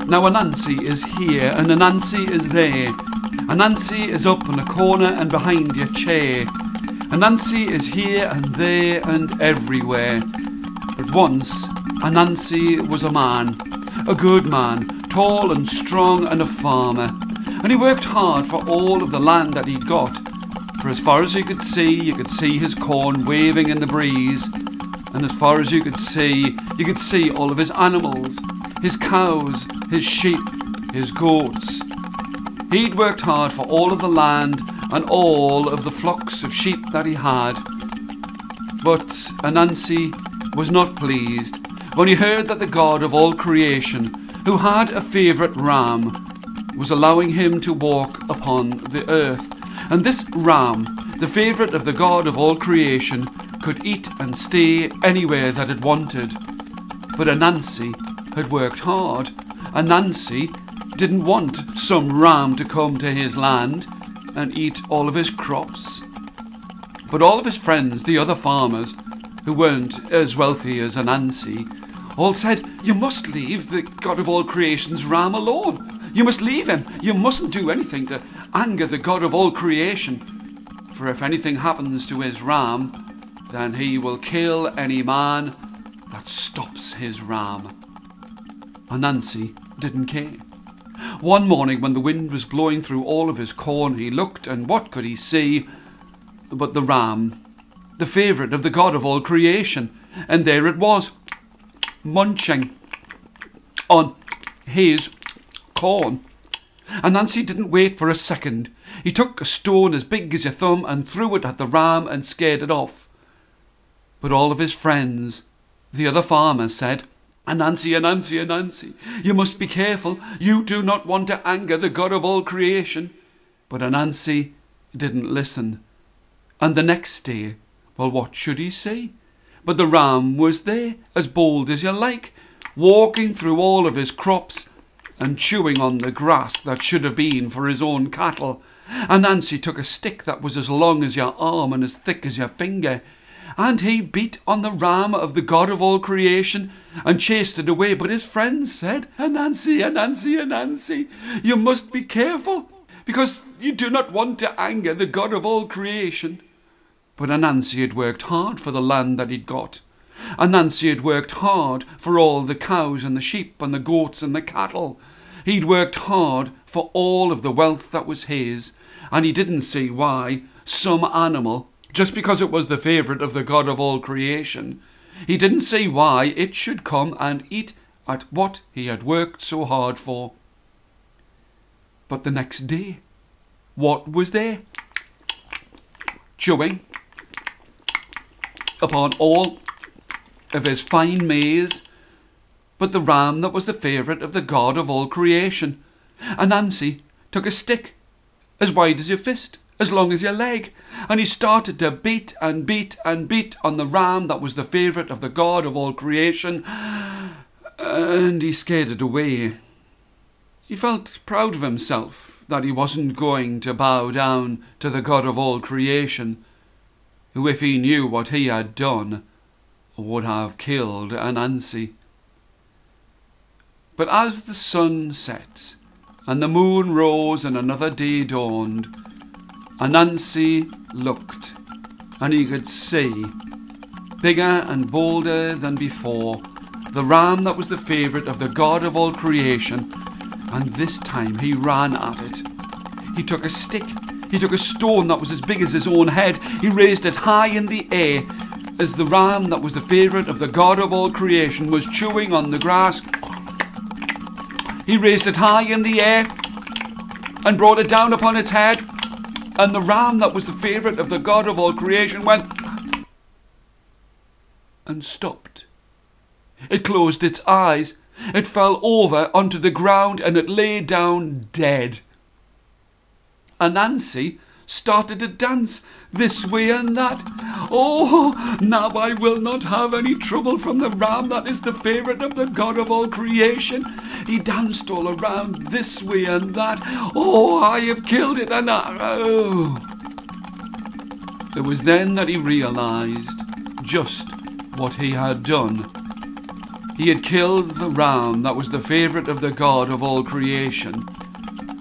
Now Ananse is here and Ananse is there. Ananse is up in a corner and behind your chair. Ananse is here and there and everywhere. But once Ananse was a man, a good man, tall and strong and a farmer. And he worked hard for all of the land that he'd got. For as far as you could see his corn waving in the breeze. And as far as you could see all of his animals, his cows, his sheep, his goats. He'd worked hard for all of the land and all of the flocks of sheep that he had. But Ananse was not pleased when he heard that the God of all creation, who had a favourite ram, was allowing him to walk upon the earth. And this ram, the favourite of the God of all creation, could eat and stay anywhere that it wanted. But Ananse had worked hard. Ananse didn't want some ram to come to his land and eat all of his crops. But all of his friends, the other farmers, who weren't as wealthy as Ananse, all said, "You must leave the God of all creation's ram alone. You must leave him. You mustn't do anything to anger the God of all creation. For if anything happens to his ram, then he will kill any man that stops his ram." Ananse didn't care. One morning when the wind was blowing through all of his corn, he looked, and what could he see but the ram, the favourite of the God of all creation, and there it was, munching on his corn. Ananse didn't wait for a second. He took a stone as big as your thumb and threw it at the ram and scared it off. But all of his friends, the other farmers, said, "Ananse, Ananse, Ananse, you must be careful. You do not want to anger the God of all creation." But Ananse didn't listen. And the next day, well, what should he see? But the ram was there, as bold as you like, walking through all of his crops and chewing on the grass that should have been for his own cattle. Ananse took a stick that was as long as your arm and as thick as your finger, and he beat on the ram of the God of all creation and chased it away. But his friends said, "Ananse, Ananse, Ananse, you must be careful, because you do not want to anger the God of all creation." But Ananse had worked hard for the land that he'd got. Ananse had worked hard for all the cows and the sheep and the goats and the cattle. He'd worked hard for all of the wealth that was his, and he didn't see why some animal, just because it was the favourite of the God of all creation, he didn't see why it should come and eat at what he had worked so hard for. But the next day, what was there? Chewing upon all of his fine maize, but the ram that was the favourite of the God of all creation. Ananse took a stick as wide as your fist, as long as your leg, and he started to beat and beat and beat on the ram that was the favourite of the God of all creation, and he scared it away. He felt proud of himself that he wasn't going to bow down to the God of all creation, who, if he knew what he had done, would have killed Ananse. But as the sun set and the moon rose and another day dawned, Ananse looked, and he could see, bigger and bolder than before, the ram that was the favourite of the God of all creation, and this time he ran at it. He took a stick, he took a stone that was as big as his own head, he raised it high in the air, as the ram that was the favourite of the God of all creation was chewing on the grass. He raised it high in the air and brought it down upon its head, and the ram that was the favourite of the God of all creation went and stopped. It closed its eyes, it fell over onto the ground, and it lay down dead. Ananse started to dance this way and that. "Oh, now I will not have any trouble from the ram that is the favourite of the God of all creation." He danced all around this way and that. "Oh, I have killed it, and oh." It was then that he realised just what he had done. He had killed the ram that was the favourite of the God of all creation,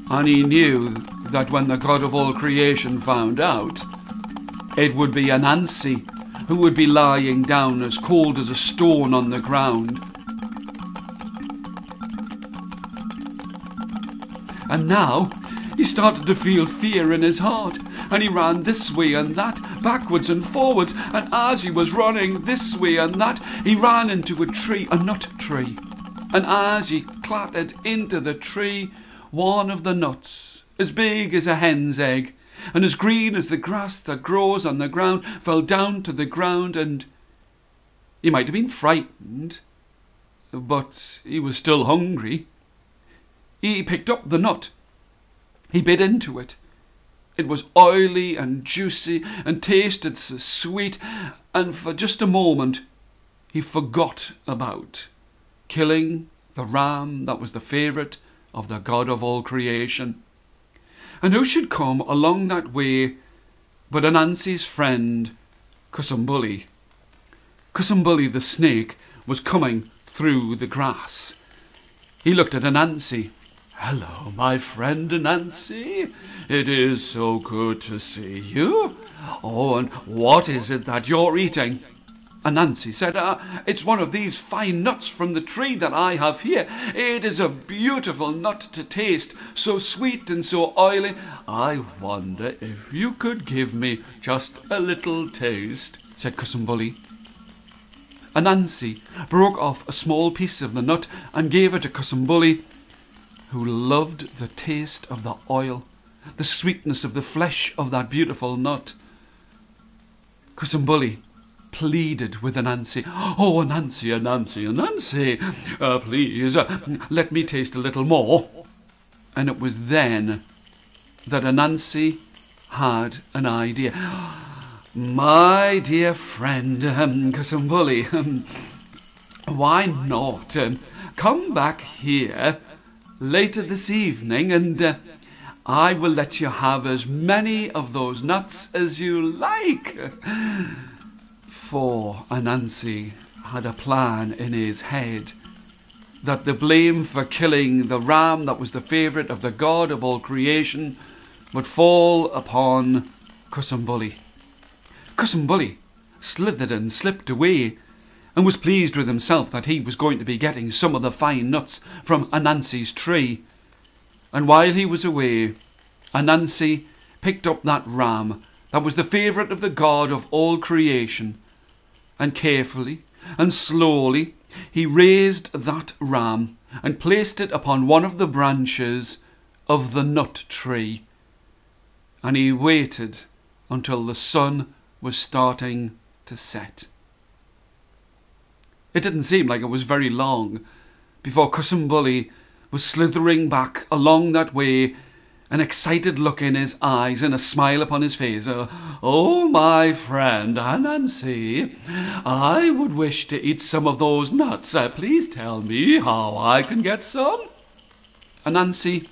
and he knew that when the God of all creation found out, it would be Ananse who would be lying down as cold as a stone on the ground. And now he started to feel fear in his heart, and he ran this way and that, backwards and forwards, and as he was running this way and that, he ran into a tree, a nut tree. And as he clattered into the tree, one of the nuts, as big as a hen's egg, and as green as the grass that grows on the ground, fell down to the ground, and he might have been frightened, but he was still hungry. He picked up the nut. He bit into it. It was oily and juicy and tasted so sweet, and for just a moment he forgot about killing the ram that was the favourite of the God of all creation. And who should come along that way but Ananse's friend, Cussumbuly. Cussumbuly the snake was coming through the grass. He looked at Ananse. "Hello, my friend Ananse. It is so good to see you. Oh, and what is it that you're eating?" Ananse said, "It's one of these fine nuts from the tree that I have here. It is a beautiful nut to taste, so sweet and so oily. I wonder if you could give me just a little taste," said Cussumbuly. Ananse broke off a small piece of the nut and gave it to Cussumbuly, who loved the taste of the oil, the sweetness of the flesh of that beautiful nut. Cussumbuly pleaded with Ananse. "Oh, Ananse, Ananse, Ananse, please, let me taste a little more." And it was then that Ananse had an idea. "My dear friend, Cussumbuly, why not come back here later this evening, and I will let you have as many of those nuts as you like." For Ananse had a plan in his head that the blame for killing the ram that was the favourite of the God of all creation would fall upon Cussumbuly. Cussumbuly slithered and slipped away, and was pleased with himself that he was going to be getting some of the fine nuts from Ananse's tree. And while he was away, Ananse picked up that ram that was the favourite of the God of all creation, and carefully and slowly he raised that ram and placed it upon one of the branches of the nut tree. And he waited until the sun was starting to set. It didn't seem like it was very long before Cussumbuly was slithering back along that way, an excited look in his eyes and a smile upon his face. "Oh, my friend Ananse, I would wish to eat some of those nuts. Please tell me how I can get some." Ananse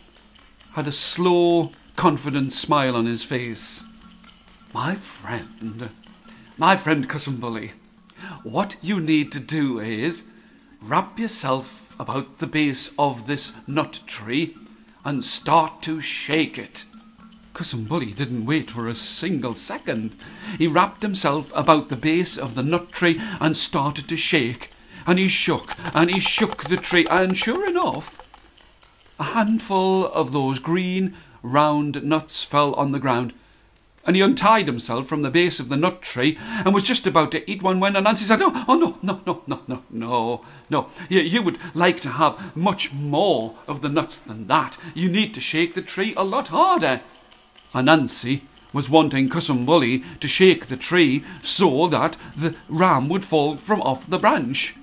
had a slow, confident smile on his face. My friend Cussumbuly, what you need to do is wrap yourself about the base of this nut tree and start to shake it." Cussumbuly didn't wait for a single second. He wrapped himself about the base of the nut tree and started to shake. And he shook the tree, and sure enough, a handful of those green, round nuts fell on the ground. And he untied himself from the base of the nut tree and was just about to eat one when Ananse said, No, you would like to have much more of the nuts than that. You need to shake the tree a lot harder." Ananse was wanting Cussumbuly to shake the tree so that the ram would fall from off the branch.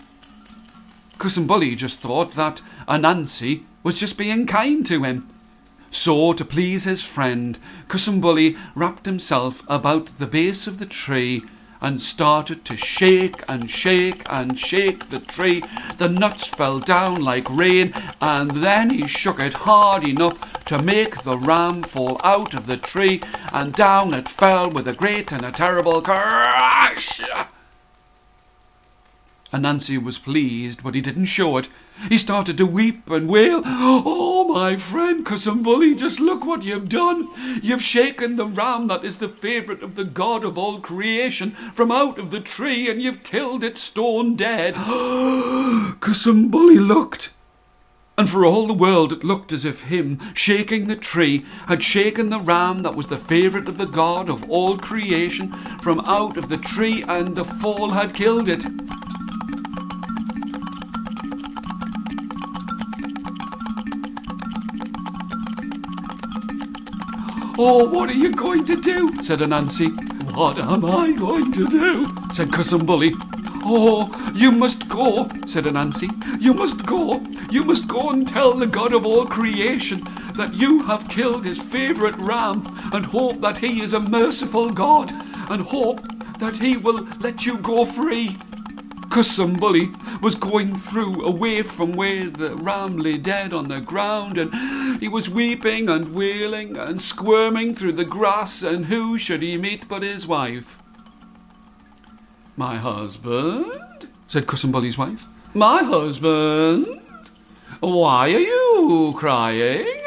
Cussumbuly just thought that Ananse was just being kind to him. So, to please his friend, Cussumbuly wrapped himself about the base of the tree and started to shake and shake and shake the tree. The nuts fell down like rain, and then he shook it hard enough to make the ram fall out of the tree, and down it fell with a great and a terrible crash. Ananse was pleased, but he didn't show it. He started to weep and wail. "Oh, my friend Cussumbulley, just look what you've done. You've shaken the ram that is the favourite of the God of all creation from out of the tree, and you've killed it stone dead." Cussumbulley looked, and for all the world it looked as if him shaking the tree had shaken the ram that was the favourite of the God of all creation from out of the tree, and the fall had killed it. "Oh, what are you going to do?" said Ananse. "What am I going to do?" said Cussumbulley. "Oh, you must go," said Ananse. "You must go. You must go and tell the God of all creation that you have killed his favourite ram, and hope that he is a merciful God, and hope that he will let you go free." Cussumbulley was going through away from where the ram lay dead on the ground, and he was weeping and wailing and squirming through the grass, and who should he meet but his wife? "My husband," said Cussumbulley's wife. "My husband, why are you crying?"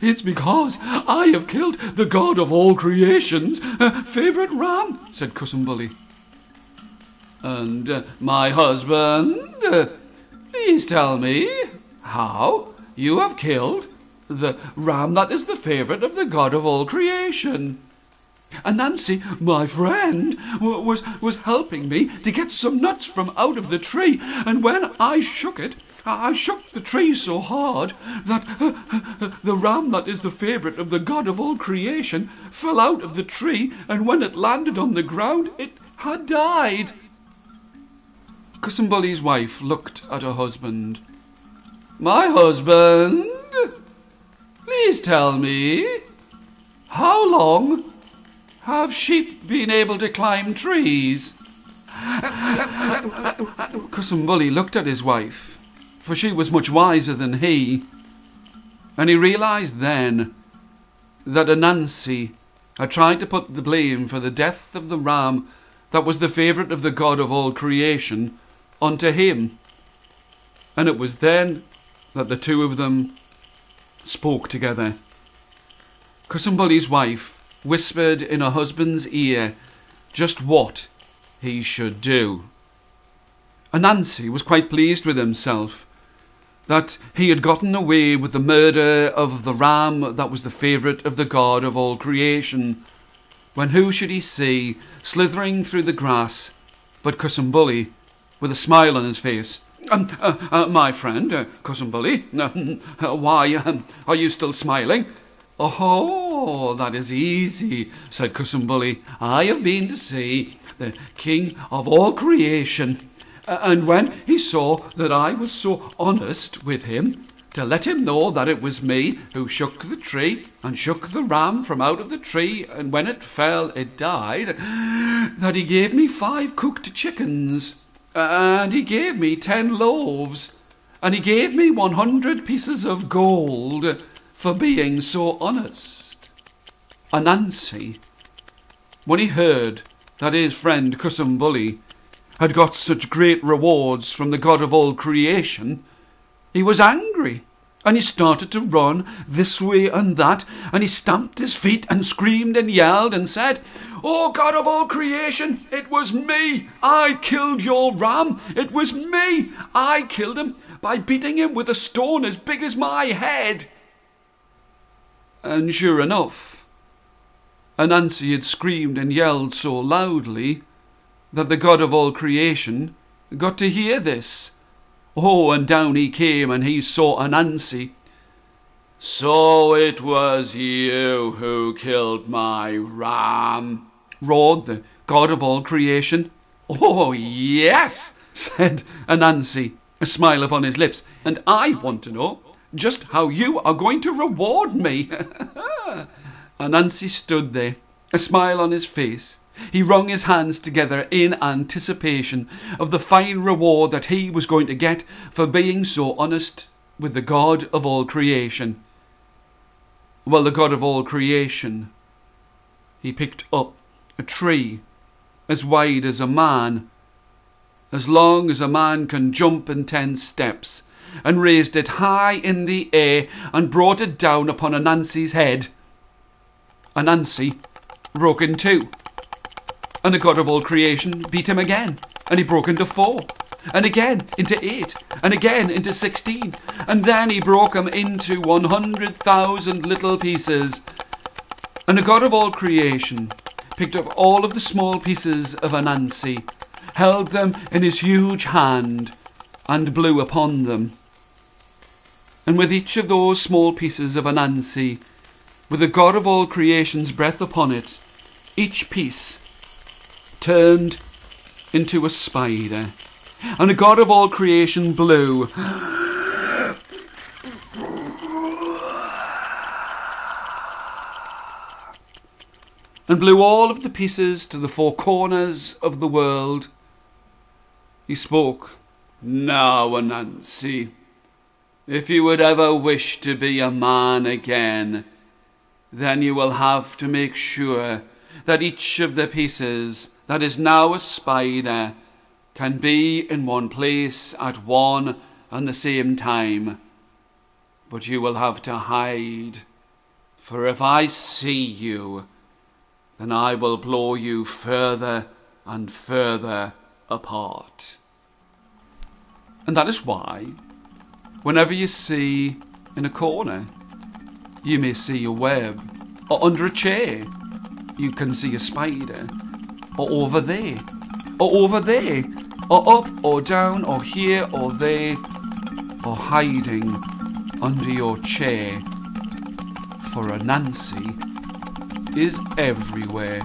"It's because I have killed the God of all creation's favourite ram," said Cussumbulley. "And my husband, please tell me how you have killed the ram that is the favourite of the God of all creation." "Ananse, my friend, was helping me to get some nuts from out of the tree, and when I shook it, I shook the tree so hard that the ram that is the favourite of the God of all creation fell out of the tree, and when it landed on the ground, it had died." Cussumbulley's wife looked at her husband. "My husband, please tell me, how long have sheep been able to climb trees?" Cussumbulley looked at his wife, for she was much wiser than he, and he realised then that Ananse had tried to put the blame for the death of the ram that was the favourite of the God of all creation onto him. And it was then that the two of them spoke together. Cussumbulley's wife whispered in her husband's ear just what he should do. Ananse was quite pleased with himself that he had gotten away with the murder of the ram that was the favourite of the God of all creation, when who should he see slithering through the grass but Cussumbulley, with a smile on his face. My friend, Cussumbulley, why are you still smiling?" "Oh, that is easy," said Cussumbulley. "I have been to see the King of all creation, and when he saw that I was so honest with him, to let him know that it was me who shook the tree and shook the ram from out of the tree, and when it fell it died, that he gave me 5 cooked chickens, and he gave me 10 loaves, and he gave me 100 pieces of gold for being so honest." Ananse, when he heard that his friend Cussumbulley had got such great rewards from the God of all creation, he was angry, and he started to run this way and that, and he stamped his feet and screamed and yelled and said, "Oh, God of all creation, it was me! I killed your ram! It was me! I killed him by beating him with a stone as big as my head!" And sure enough, Ananse had screamed and yelled so loudly that the God of all creation got to hear this. Oh, and down he came, and he saw Ananse. "So it was you who killed my ram," roared the God of all creation. "Oh, yes," said Ananse, a smile upon his lips, "and I want to know just how you are going to reward me." Ananse stood there, a smile on his face, He wrung his hands together in anticipation of the fine reward that he was going to get for being so honest with the God of all creation. Well, the God of all creation, he picked up a tree as wide as a man, as long as a man can jump in 10 steps, and raised it high in the air and brought it down upon Ananse's head. Ananse broke in 2, and the God of all creation beat him again, and he broke into 4, and again into 8, and again into 16, and then he broke him into 100,000 little pieces. And the God of all creation picked up all of the small pieces of Ananse, held them in his huge hand, and blew upon them. And with each of those small pieces of Ananse, with the God of all creation's breath upon it, each piece turned into a spider. And the God of all creation blew, and blew all of the pieces to the 4 corners of the world. He spoke, "Now, Ananse, if you would ever wish to be a man again, then you will have to make sure that each of the pieces that is now a spider can be in one place at one and the same time. But you will have to hide, for if I see you, then I will blow you further and further apart." And that is why, whenever you see in a corner, you may see a web, or under a chair, you can see a spider, or over there, or up or down, or here or there, or hiding under your chair. For Ananse is everywhere.